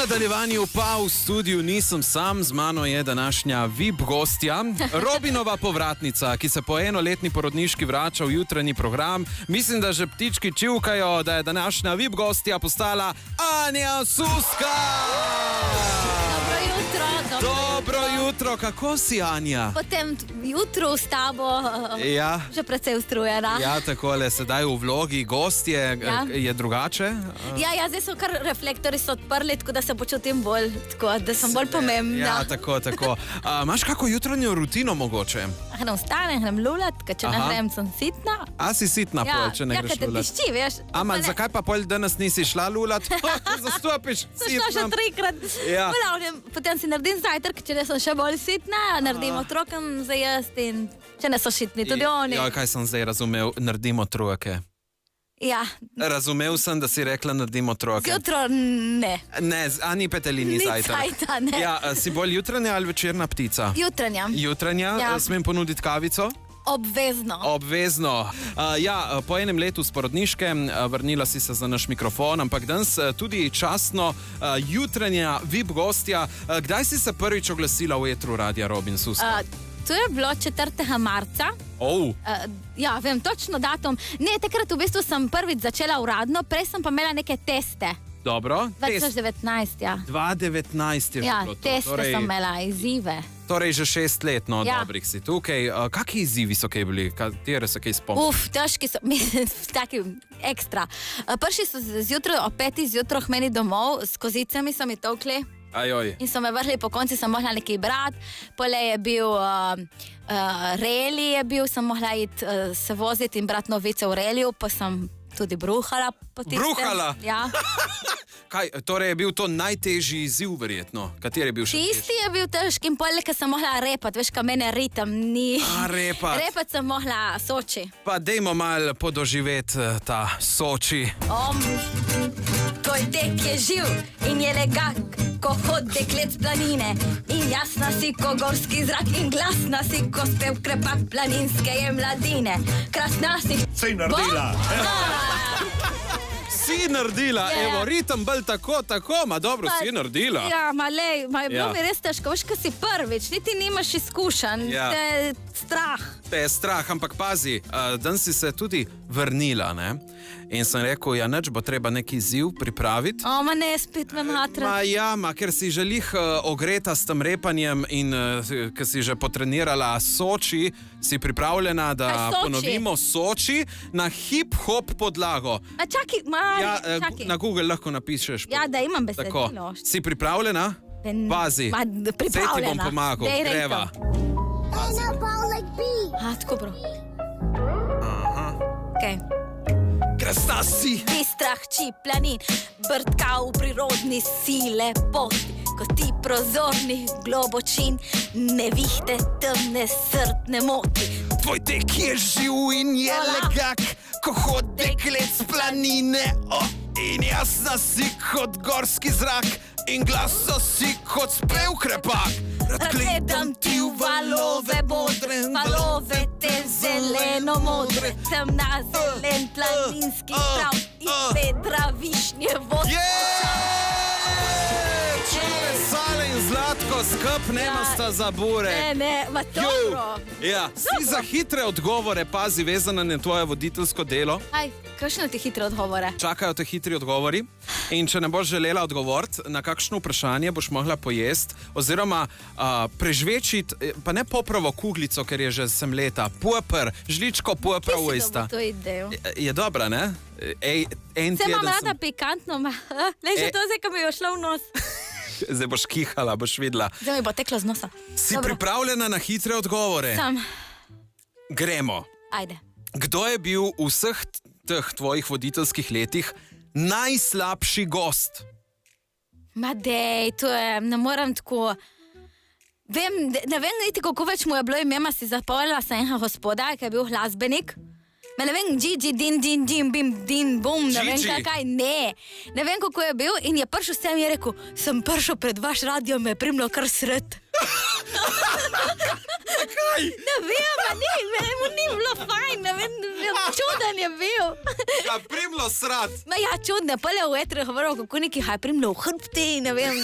nadaljevanju pa v studiu nisem sam, z mano je današnja VIP gostja, Robinova povratnica, ki se po enoletni porodniški vrača v jutranji program. Mislim, da že ptički čivkajo, da je današnja VIP gostja postala Anja Suska! Dobro jutro, kako si, Anja? Po tem jutru s tabo že precej ustrujena. Ja, takole, sedaj v vlogi gostje je drugače? Ja, zdaj so kar reflektori so odprli, tako da se počutim bolj, tako da sem bolj pomembna. Ja, tako. Imaš kako jutranjo rutino mogoče? Ne vstanem, grem lulat, če ne grem, sem sitna. A si sitna pol, če ne greš lulat? Ja, kad te tišči, veš. Zakaj pa pol danes nisi šla lulat? Zastopiš sitna. Sem šla še 3-krat. Ja. Potem si naredim zajtrk, če ne sem še bolj sitna, naredim otrokom za jesti in če ne so šitni tudi oni. Ja, kaj sem zdaj razumel, naredim otroke. Ja. Razumel sem, da si rekla naredim otroke. Zjutro ne. Ne, ani petelini zajtrk. Ni cajta, ne. Ja, si bolj jutranja ali večerna ptica? Jutranja. Jutranja? Ja. Smem ponuditi kavico? Obvezno. Po enem letu s porodniške vrnila si se za naš mikrofon, ampak danes tudi častno jutranja VIP gostja. Kdaj si se prvič oglasila v etru Radia Robin Suska? To je bilo 4. marca. Ja, vem točno datum. Ne, takrat v bistvu sem prvič začela uradno, prej sem pa imela neke teste. Dobro. 2019, ja. 2019 je že bilo to. Teste sem imela, izzive. Torej že 6 let, dobrih si tukaj. Kakšni izzivi so kaj bili? Katere so kaj spomnili? Težki so, mislim, taki ekstra. Prši so zjutraj, o 5. zjutraj meni domov, s kozicami so mi tolkli. Ajoj. In so me vrli po konci, sem mohla nekaj brati. Pole je bil reli, sem mohla iti se voziti in brati novice v reliju, pa sem tudi bruhala po tistem. Bruhala? Ja. Kaj, torej je bil to najtežji izziv, verjetno? Kateri je bil še težji? Tisti je bil težki in pole, ker sem mohla repati, veš, kaj mene ritem ni. Repati. Repati sem mohla Soči. Pa dejmo mal podoživeti ta Soči. Tvoj tek je živ in je legak, ko hod deklet z planine. In jasna si, ko gorski zrak, in glasna si, ko spev krepak planinske je mladine. Krasna si. Sej naredila. Si naredila, evo, ritem bolj tako, ma dobro, si naredila. Ja, je bilo mi res težko, veš, ko si prvič, niti nimaš izkušenj, te je strah. Te je strah, ampak pazi, danes si se tudi vrnila, ne? In sem rekel, ja, neč bo treba neki izziv pripraviti. Ne, spet me matra. Ker si želih ogreta s tem repanjem in ker si že potrenirala Soči, si pripravljena, da ponovimo Soči na hip-hop podlago. Čakaj. Na Google lahko napišeš. Ja, da imam besedilo. Si pripravljena? Pazi, pripravljena. Sej ti bom pomagal, greva. Tako prav. Okej. Krasna si! Ti strahči planin, brtka v prirodni sile poti, ko ti prozorni globočin, nevihte temne srtne moti. Tvoj tek je živ in je legak, ko hod deklet z planine. In jasna si kot gorski zrak, in glaso si kot spev krepak. Rad gledam ti v valove bodre, valove te zeleno-modre, temna zelen planinski prav in vedra višnje vode. Čuve, sale in zlatko skup nemasta za bure. Ne, dobro. Ja, si za hitre odgovore, pazi, vezana na tvoje voditeljsko delo. Kakšne ti hitre odgovore? Čakajo te hitri odgovori in če ne boš želela odgovoriti, na kakšno vprašanje boš mogla pojesti oziroma prežvečiti, pa ne popravo kuglico, ker je že sem leta, puper, žličko pupra v usta. To idejo. Je dobra, ne? Se imam rada pikantno, leže to zdaj, ko mi je šlo v nos. Zdaj boš kihala, boš videla. Zdaj mi bo teklo z nosa. Si pripravljena na hitre odgovore? Sem. Gremo. Ajde. Kdo je bil v vseh teh tvojih voditeljskih letih najslabši gost? Dej, to je, ne morem tako. Ne vem niti, kako več mu je bilo ime, si zapomnila sem enega gospoda, ki je bil glasbenik. Ne vem, Gigi, din, bim, din, bum, ne vem kaj, ne vem, kako je bil in je prišel sem in je rekel, sem prišel pred vaš radio, me je primlo kar sred. Kaj? Ne vem, ni bilo fajn, ne vem, čuden je bil. Ja, primlo srat. Ma ja, čudne, pa je v etru govoril, kako neki je primlo v hrbti, ne vem.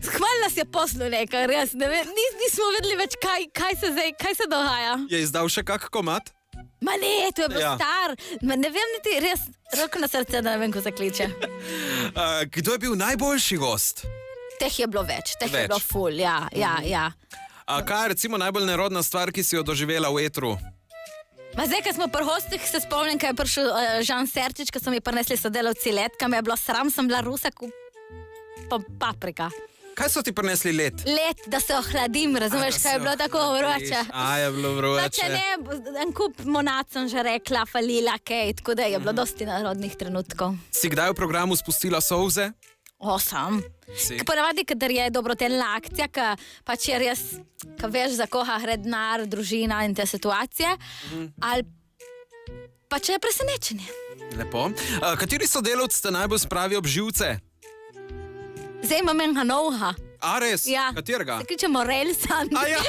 Hvala nas je poslu nekaj, res, ne vem, nismo vedeli več, kaj se dogaja. Je izdal še kak komad? Ma ne, to je bil Ja. star, ma ne vem, niti res, roko na srce, da ne vem, ko se kliče. Kdo je bil najboljši gost? Teh je bilo več, teh je Več. bilo ful, ja. Kaj je recimo najbolj nerodna stvar, ki si jo doživela v etru? Ma zdaj, ko smo pri hostih, se spomnim, ko je prišel Žan Serčič, ko so mi prinesli sodelavci let, ko me je bilo sram, sem bila rusa kot paprika. Kaj so ti prinesli let? Let, da se ohladim, razumeš, kaj je bilo tako vroče. Je bilo Pa če vroče. ne, en kup monat sem že rekla, falila, kaj, tako da je bilo dosti narodnih trenutkov. Si kdaj v programu spustila solze? Osam. Si. Ponavadi, kadar je dobrodelna akcija, ki pač je res, ki veš, za koga gre denar, družina in te situacije, ali pa če je presenečenje. Lepo. Kateri sodelavci te najbolj spravijo ob živce? Zdaj imam enega novega. A res? Ja. Katerega? Se kliče Morelsan. A ja.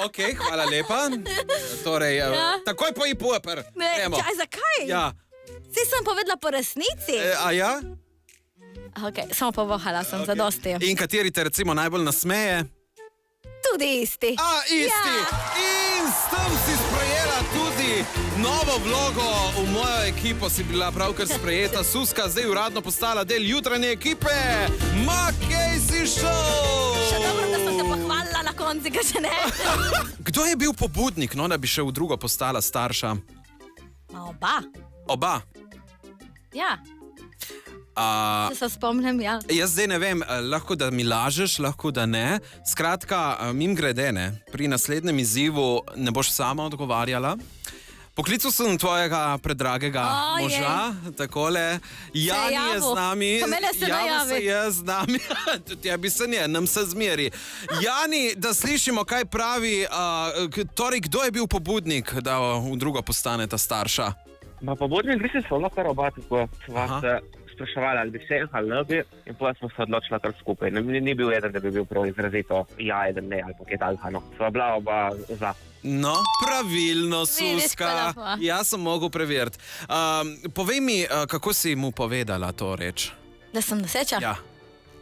Ok, hvala lepa. Torej, takoj po ipuper. Zakaj? Ja. Vsi sem povedala po resnici. A ja? Okay, samo povohala sem za dosti. In kateri te recimo najbolj nasmeje? Tudi isti. A, isti! Ja. In s tem si sprejela tudi novo vlogo v mojo ekipo, si bila pravkar sprejeta. Suska zdaj uradno postala del jutranje ekipe Makejsi Show! Še dobro, da sem te pohvalila na konci, ga še ne. Kdo je bil pobudnik, no, da bi še v drugo postala starša? Ma oba. Oba. Ja. Če se spomnim, ja. Jaz zdaj ne vem, lahko da mi lažeš, lahko da ne. Skratka, mimogrede, ne, pri naslednjem izzivu ne boš sama odgovarjala. Poklical sem tvojega predragega moža, takole. Jani je z nami. Pa mene se najavi. Se je z nami. Tebi se ne, nam se zmeri. Jani, da slišimo, kaj pravi, torej, kdo je bil pobudnik, da v drugo postaneta starša? Ma pobudnik bi se spomnil kar oba, tako sva se spraševali, ali bi se ali ne bi, in potem smo se odločili kar skupaj. Ni bil eden, da bi bil prav izrazito ja, eden ne, ali pa kaj takega, no. Sva bila oba za. No, pravilno, Vidiš, Suska. kaj lepo. Jaz sem mogel preveriti. Povej mi, kako si mu povedala to reč? Da sem noseča? Ja.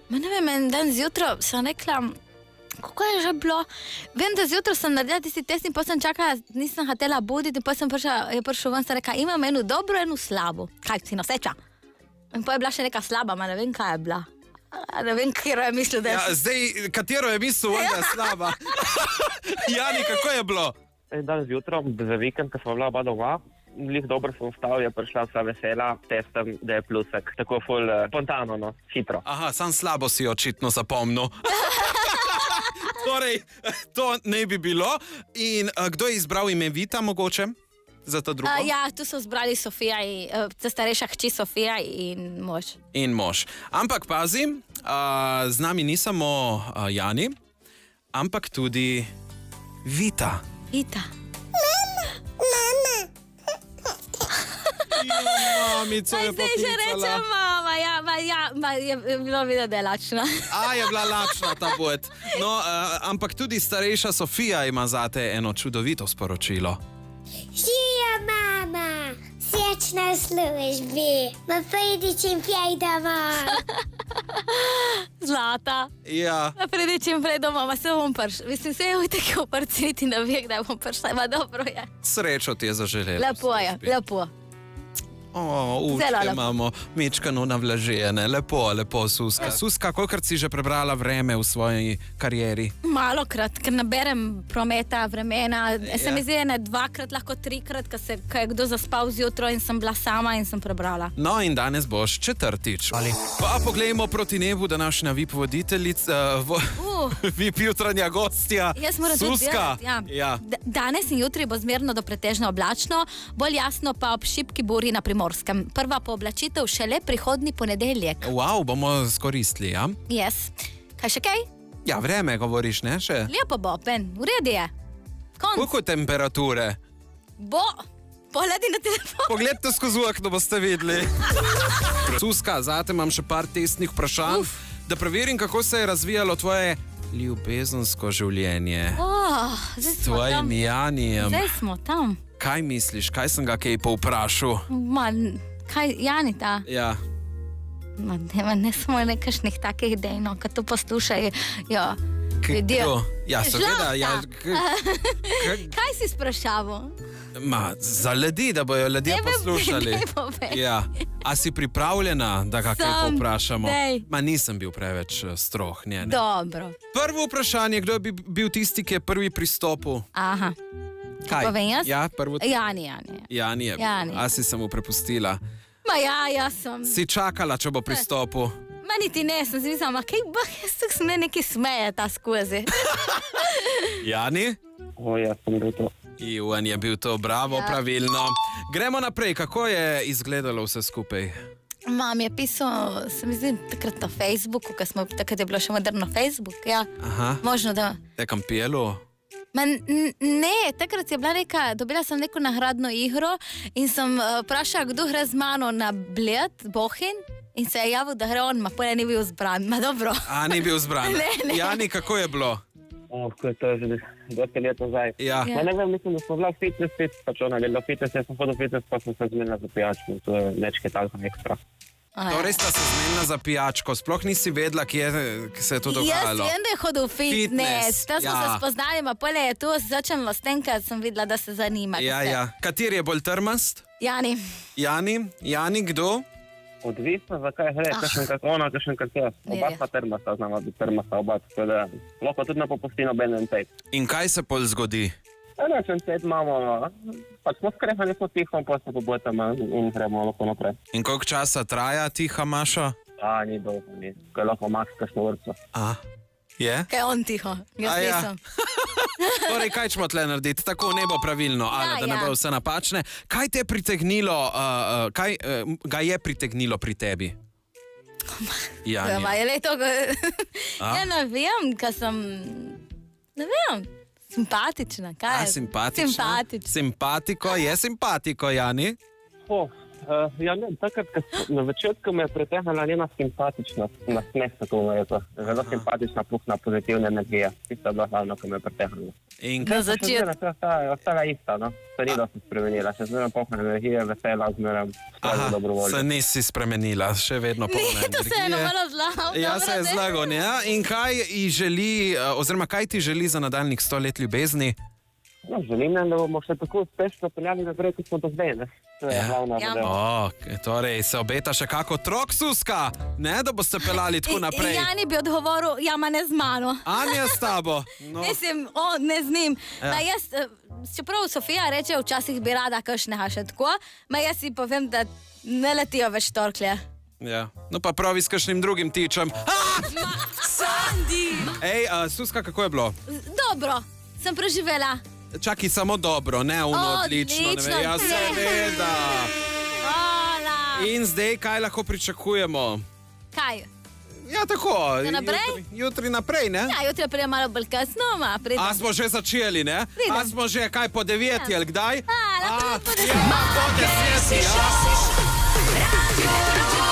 Ma ne vem, en dan zjutraj sem rekla, kako je že bilo? Vem, da zjutraj sem naredila tisti test in potem sem čakala, nisem hotela buditi in potem je prišel ven, sem rekla, imam eno dobro, eno slabo. Kaj, si noseča? In potem je bila še neka slaba, ma ne vem, kaj je bila. Ne vem, katero je mislil, da je. Ja, zdaj, katero je mislil, da je slaba? Jani, kako je bilo? En dan zjutraj, za vikend, ko smo bila oba doma, lih dobro sem vstal, je prišla vsa vesela, testem, da je plusek. Tako ful spontano, no, hitro. Aha, sam slabo si očitno zapomnil. Torej, to ne bi bilo. In kdo je izbral ime Vita mogoče za ta drugo? Ja, tu so zbrali Sofija, starejša hči Sofija in mož. In mož. Ampak pazi, z nami ni samo Jani, ampak tudi Vita. Vita. Mamico je Zdaj že reče mama, je bilo videti, da je lačna. Je bila lačna ta bojt. No, ampak tudi starejša Sofija ima zate eno čudovito sporočilo. Živijo, mama, srečno v službi, pa pridi čim prej domov. Zlata. Ja. Pridi čim prej domov, se bom prišla. Mislim, se je ujtek oprciti, da ve, kdaj bom prišla. Ma dobro je. Srečo ti je zaželela. Lepo je, lepo. Učke imamo, mečkano navlažene, lepo, Suska. Suska, kolikrat si že prebrala vreme v svoji karieri? Malokrat, ker naberem prometa, vremena. Se mi zdi, ne dvakrat, lahko trikrat, ko je kdo zaspal zjutraj in sem bila sama in sem prebrala. No in danes boš četrtič. Pa poglejmo proti nebu, današnja VIP voditeljica, VIP jutranja gostja, Jaz moram Suska. Ja. Danes in jutri bo zmerno do pretežno oblačno, bolj jasno pa ob šibki buri na Primorskem. Prva pooblačitev šele prihodnji ponedeljek. Wow, bomo skoristili, ja? Yes. Kaj še kaj? Ja, vreme govoriš, ne še? Lepo bo, pen, v redu je. Konc. Koliko temperature? Bo, pogledi na telefon. Pogledajte skozi okno, boste videli. Suska, zate imam še par testnih vprašanj, da preverim, kako se je razvijalo tvoje Ljubezensko življenje. Zdaj S smo tam. tvojim Janijem. Zdaj smo tam. Kaj misliš, kaj sem ga kaj povprašal? Kaj, Janita? Ja. Ne samo nekakšnih takih idej, no, ko to poslušajo. Ljudje. Kdo? Ja, seveda. Ja, Kaj si sprašaval? za ljudi, da bojo ljudje poslušali. Ne povej. Ja. A si pripravljena, da ga kaj Sem, povprašamo? dej. Nisem bil preveč strog. Ne. Dobro. Prvo vprašanje, kdo bi bil tisti, ki je prvi pristopil? Aha. Kaj? Povem jaz? Ja, prvo. Jani. Jani je. Jani. A si se mu prepustila? Jaz sem. Si čakala, če bo pristopil? Niti ne, sem si mislila, kaj bah, jaz se me nekaj smeje ta skozi. Jani? Jaz sem bil to. Ivan je bil to, bravo, Ja. pravilno. Gremo naprej, kako je izgledalo vse skupaj? Mam je pisal, se mi zdi, takrat na Facebooku, takrat je bilo še moderno Facebook. Ja. Aha, Možno, da. nekam pelu? Ne, takrat je bila neka, dobila sem neko nagradno igro in sem vprašala, kdo gre z mano na Bled, Bohin. In se je javil, da gre on, pa ne bil zbran. Dobro. A, ni bil zbran. Ne. Jani, kako je bilo? Ko je to že 20 let nazaj. Ja. Ja. Ne vem, mislim, da smo bila fitness, pač ona je bila fitness, jaz sem hodil fitness, pa sem se zmenila za pijačko, to je nečke talka ekstra. Torej sta se zmenila za pijačko, sploh nisi vedela, kje se je to dogajalo. Jaz vem, da je hodil v fitness. Ta smo se spoznali, pa pole je to začelo s tem, ker sem videla, da se zanima. Ja. Kateri je bolj trmast? Jani. Jani, kdo? Odvisno, zakaj gre, kakšen kak ona, kakšen kak jaz. Oba Je. sta termasta, znamo biti termasta oba, tako da lahko tudi na popustino Ben Tate. In kaj se pol zgodi? Ben Tate imamo, pač smo skrehani, smo tiho, pa se pobojtamo in gremo lahko naprej. In koliko časa traja tiha Maša? Ni dolgo, ni. Ko je lahko max kakšno vrsto. A, je? Kaj je on tiho? Jaz nisem. Torej, kaj ćemo tle narediti? Tako ne bo pravilno, ali da ne bo vse napačne. Kaj te je pritegnilo, kaj ga je pritegnilo pri tebi? Janja. Je le to, ja ne vem, ker sem, ne vem, simpatična. Kaj je? Simpatična? Simpatiko, je simpatiko, Jani? Ja, ne, takrat, na začetku me je pritegnila njena simpatičnost, na smeh, tako me je to. Zelo simpatična, puhna, pozitivna energija. Tista je bila glavna, ko me je pritegnila. In Na začetku. Ostala ista, no. Se ni dosti spremenila, še zmeraj polna energije, vesela, zmeraj spravno dobro voljo. se nisi spremenila, še vedno polna Ne, to se je energije. malo zlagal. Ja, se je zlagal, ja. In kaj ji želi, oziroma kaj ti želi za nadaljnih 100 let ljubezni? No, želim nam, da bomo še tako uspešno peljali naprej, kot smo do zdaj, ne. To je glavna Ja. zadeva. Torej se obeta še kako otrok, Suska, ne, da boste pelali tako naprej. Jani bi odgovoril, ja, ma ne z mano. Anja s tabo. No. Mislim, ne z njim. Jaz, čeprav Sofija reče, včasih bi rada kakšnega še tako, jaz si povem, da ne letijo več torklje. Ja. No pa pravi s kakšnim drugim tičem. Sandi! Ej, Suska, kako je bilo? Dobro, sem preživela. Čakaj, samo dobro, ne odlično. Ne Odlično, vem, ja, ne. seveda. Hvala. In zdaj, kaj lahko pričakujemo? Kaj? Ja, tako. Za naprej? Jutri naprej, ne? Ja, jutri pridem malo bolj kasno, pridem. A smo že začeli, ne? Pridem. A smo že kaj po 9 ali kdaj? lahko po 10. Ja, po 10. Ja. Radio